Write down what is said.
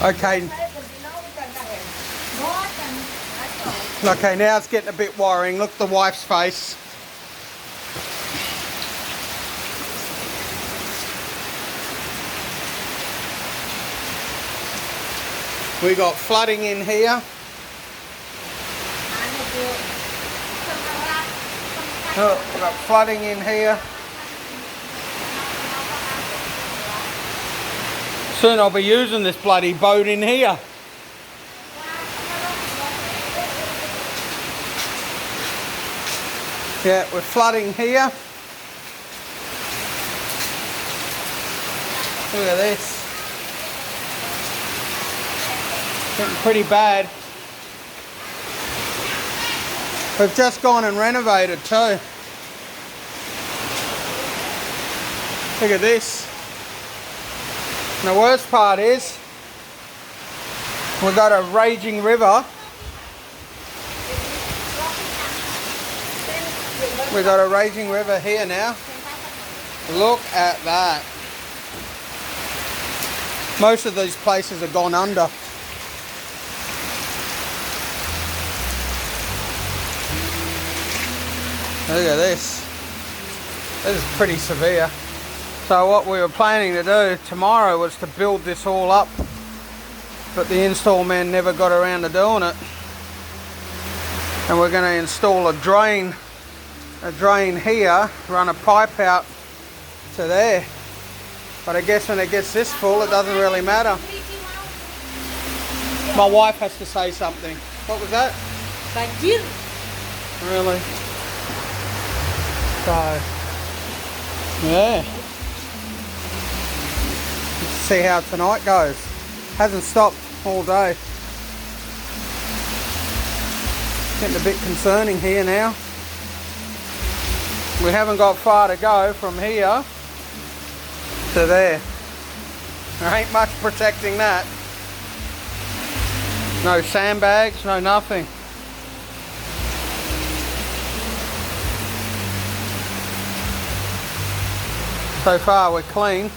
Okay. Okay, now it's getting a bit worrying. Look at the wife's face. We got flooding in here. Oh, we got flooding in here. Soon I'll be using this bloody boat in here. Yeah, we're flooding here. Look at this. Getting pretty bad. We've just gone and renovated too. Look at this. And the worst part is we've got a raging river. We've got a raging river here now. Look at that. Most of these places have gone under. Look at this. This is pretty severe. So what we were planning to do tomorrow was to build this all up, but the install man never got around to doing it. And we're going to install a drain here, run a pipe out to there. But I guess when it gets this full, it doesn't really matter. My wife has to say something. What was that? Thank you. Really? So, yeah. Let's see how tonight goes. Hasn't stopped all day. Getting a bit concerning here now. We haven't got far to go from here to there. There ain't much protecting that. No sandbags, no nothing. So far we're clean.